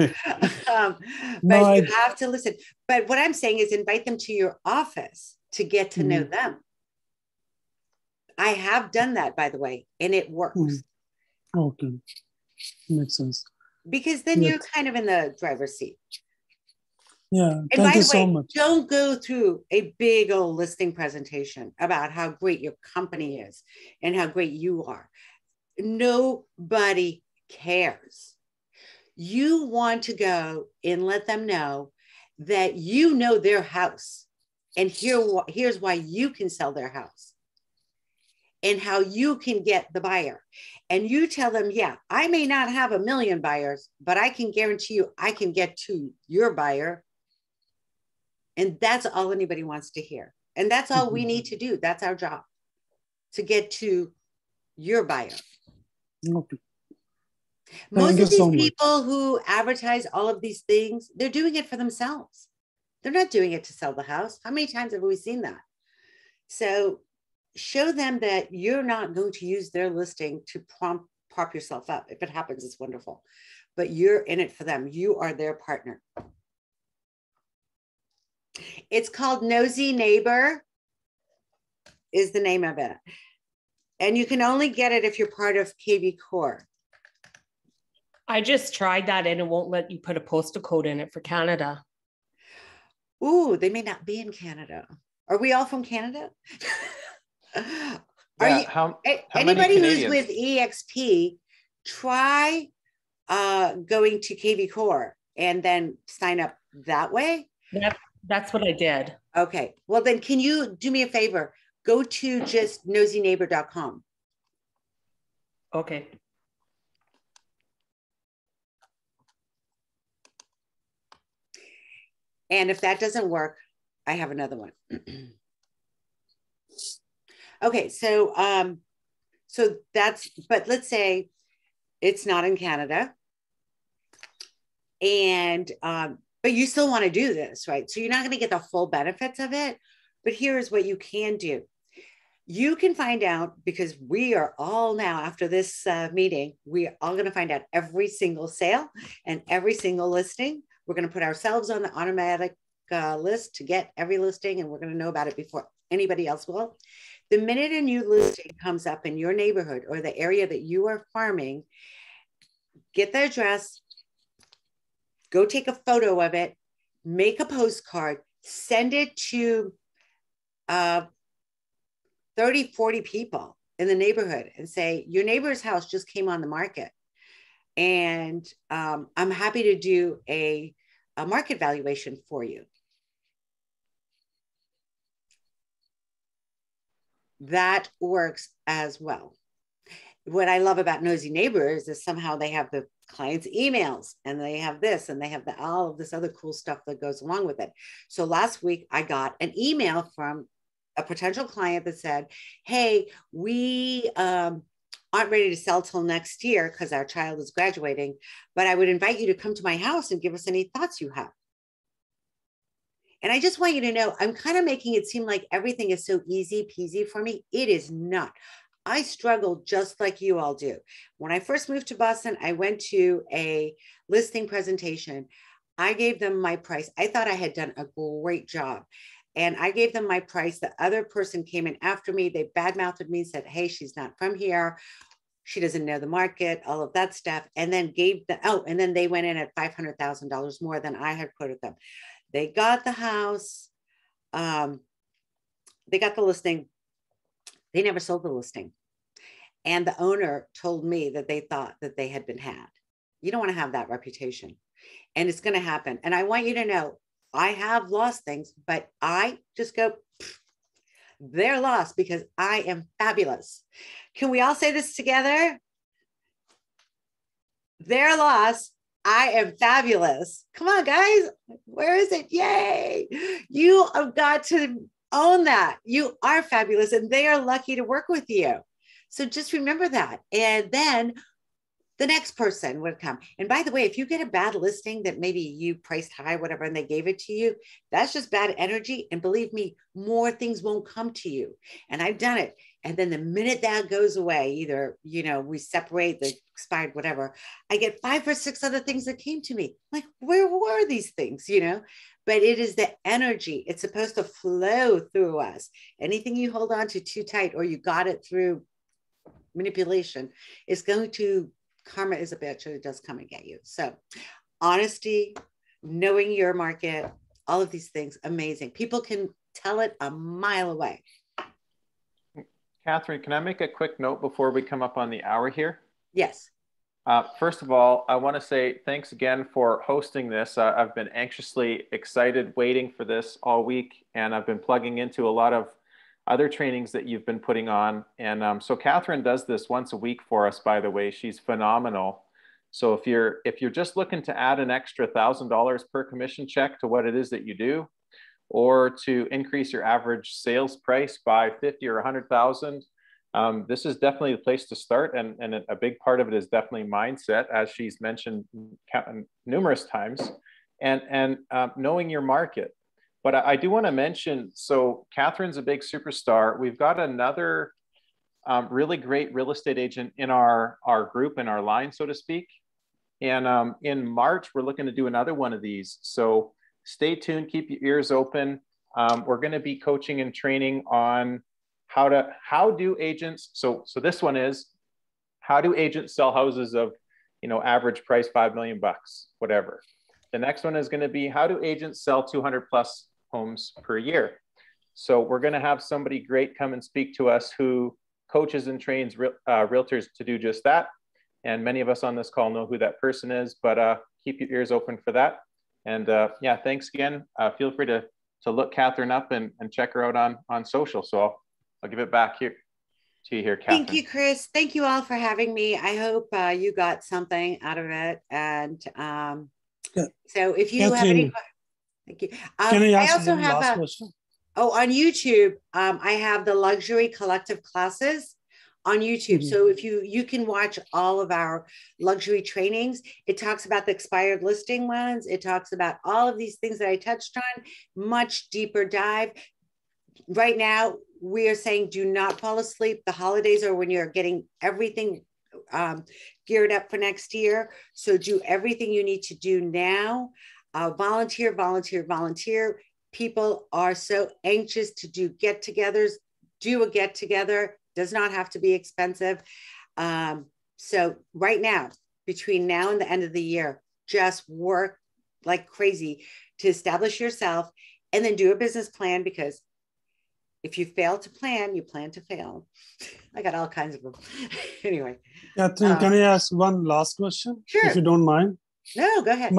No, but you have to listen. But what I'm saying is invite them to your office to get to know them. I have done that, by the way, and it works. Okay, makes sense. Because then you're kind of in the driver's seat. Yeah, And by thank you the way, so much. don't go through a big old listing presentation about how great your company is and how great you are. Nobody cares. You want to go and let them know that you know their house and here's why you can sell their house and how you can get the buyer. And you tell them, yeah, I may not have 1 million buyers, but I can guarantee you I can get to your buyer. And that's all anybody wants to hear. And that's all we need to do. That's our job, to get to your buyer. Okay. Most of these so people who advertise all of these things, they're doing it for themselves. They're not doing it to sell the house. How many times have we seen that? So show them that you're not going to use their listing to prop yourself up. If it happens, it's wonderful. But you're in it for them. You are their partner. It's called Nosy Neighbor is the name of it. And you can only get it if you're part of KV Core. I just tried that and it won't let you put a postal code in it for Canada. Ooh, they may not be in Canada. Are we all from Canada? Anybody who's with EXP, try going to KV Core and then sign up that way? That's what I did. Okay. Well, then can you do me a favor? Go to just nosyneighbor.com. Okay. And if that doesn't work, I have another one. Okay, so but let's say it's not in Canada, and but you still want to do this, right? So you're not going to get the full benefits of it, but here's what you can do. You can find out, because we are all now, after this meeting, we are all going to find out every single sale and every single listing. We're going to put ourselves on the automatic list to get every listing, and we're going to know about it before anybody else will. The minute a new listing comes up in your neighborhood or the area that you are farming, get the address, go take a photo of it, make a postcard, send it to 30, 40 people in the neighborhood and say, your neighbor's house just came on the market. And I'm happy to do a market valuation for you. That works as well. What I love about Nosy Neighbors is somehow they have the clients' emails and they have this and they have all of this other cool stuff that goes along with it. So last week I got an email from a potential client that said, hey, we aren't ready to sell till next year because our child is graduating, but I would invite you to come to my house and give us any thoughts you have. And I just want you to know, I'm kind of making it seem like everything is so easy peasy for me. It is not. I struggle just like you all do. When I first moved to Boston, I went to a listing presentation. I gave them my price. I thought I had done a great job. And I gave them my price. The other person came in after me. They badmouthed me, said, hey, she's not from here. She doesn't know the market, all of that stuff. And then and then they went in at $500,000 more than I had quoted them. They got the house. they got the listing. They never sold the listing. And the owner told me that they thought that they had been had. You don't want to have that reputation. And it's going to happen. And I want you to know, I have lost things, but I just go, they're lost because I am fabulous. Can we all say this together? They're lost. I am fabulous. Come on, guys. Where is it? Yay. You have got to own that. You are fabulous and they are lucky to work with you. So just remember that. And then the next person would come. And by the way, if you get a bad listing that maybe you priced high, whatever, and they gave it to you, that's just bad energy. And believe me, more things won't come to you. And I've done it. And then the minute that goes away, either, you know, we separate the expired, whatever, I get 5 or 6 other things that came to me. Like, where were these things, you know? But it is the energy. It's supposed to flow through us. Anything you hold on to too tight or you got it through manipulation is going to, karma is a bitch and it does come and get you. So honesty, knowing your market, all of these things, amazing. People can tell it a mile away. Catherine, can I make a quick note before we come up on the hour here? Yes. First of all, I want to say thanks again for hosting this. I've been anxiously excited, waiting for this all week, and I've been plugging into a lot of other trainings that you've been putting on. And so Catherine does this once a week for us, by the way. She's phenomenal. So if you're just looking to add an extra $1,000 per commission check to what it is that you do, or to increase your average sales price by 50 or 100,000, this is definitely the place to start. And a big part of it is definitely mindset, as she's mentioned numerous times, and knowing your market. But I do want to mention, so Catherine's a big superstar. We've got another really great real estate agent in our group, in our line, so to speak. And in March, we're looking to do another one of these. So stay tuned, keep your ears open. We're going to be coaching and training on how do agents, so this one is, how do agents sell houses of, you know, average price $5 million, whatever. The next one is going to be, how do agents sell 200 plus homes per year? So we're going to have somebody great come and speak to us who coaches and trains realtors to do just that. And many of us on this call know who that person is, but keep your ears open for that. And yeah, thanks again. Feel free to look Catherine up and check her out on social. So I'll give it back here to you here, Catherine. Thank you, Chris. Thank you all for having me. I hope you got something out of it. And so if you have any, thank you. Can I ask also one have last question? on YouTube, I have the luxury collective classes on YouTube. So if you can watch all of our luxury trainings. It talks about the expired listing ones. It talks about all of these things that I touched on, much deeper dive. Right now, we are saying do not fall asleep. The holidays are when you're getting everything geared up for next year. So do everything you need to do now. Volunteer, volunteer, volunteer. People are so anxious to do get-togethers. Do a get-together. Does not have to be expensive. So right now, between now and the end of the year, just work like crazy to establish yourself and then do a business plan, because if you fail to plan, you plan to fail. I got all kinds of them. Anyway. Catherine, can I ask one last question? Sure. If you don't mind. No, go ahead.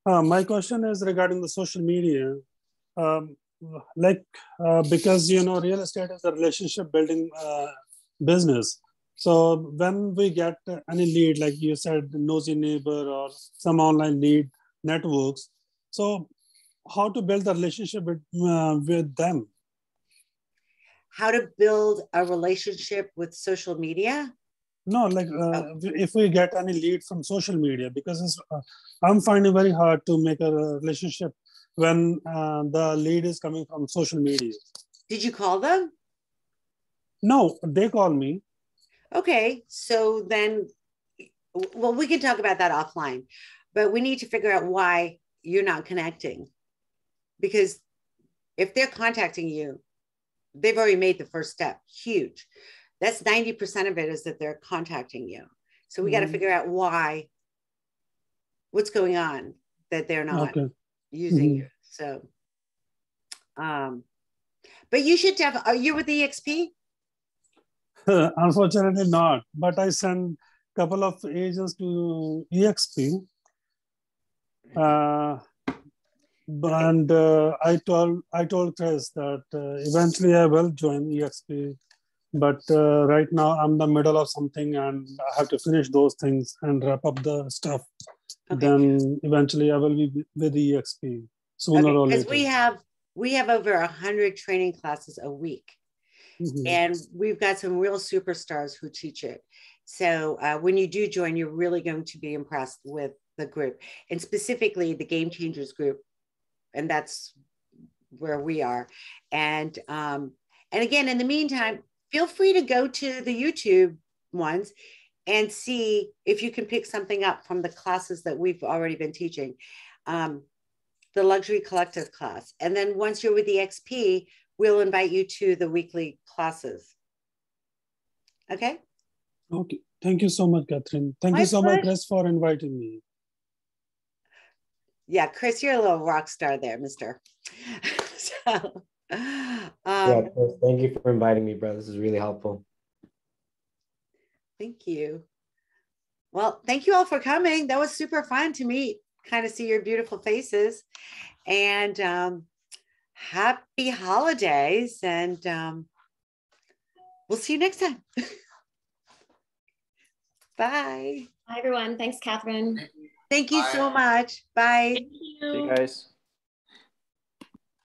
My question is regarding the social media. Because, you know, real estate is a relationship building business. So when we get any lead, like you said, nosy neighbor or some online lead networks, so how to build a relationship with them? How to build a relationship with social media? No, if we get any lead from social media, because I'm finding very hard to make a relationship when the lead is coming from social media. Did you call them? No, they call me. Okay, so then, well, we can talk about that offline, but we need to figure out why you're not connecting. Because if they're contacting you, they've already made the first step. Huge. That's 90% of it, is that they're contacting you. So we got to figure out what's going on that they're not using you. So, But you should are you with EXP? Unfortunately not, but I sent a couple of agents to EXP. And I told Chris that eventually I will join EXP, but right now I'm in the middle of something and I have to finish those things and wrap up the stuff. Okay. Then eventually I will be with EXP sooner or later. Because we have over 100 training classes a week. Mm-hmm. And we've got some real superstars who teach it. So when you do join, you're really going to be impressed with the group, and specifically the Game Changers group. And that's where we are. And again, in the meantime, feel free to go to the YouTube ones and see if you can pick something up from the classes that we've already been teaching. The Luxury Collective class. And then once you're with the XP, we'll invite you to the weekly classes. Okay? Okay. Thank you so much, Catherine. Thank you so much, Chris, for inviting me. Yeah, Chris, you're a little rock star there, mister. So, yeah, Chris, thank you for inviting me, bro. This is really helpful. Thank you. Well, thank you all for coming. That was super fun to meet, kind of see your beautiful faces. And happy holidays. And we'll see you next time. Bye. Bye, everyone. Thanks, Catherine. Thank you so much. Bye. Thank you. See you guys.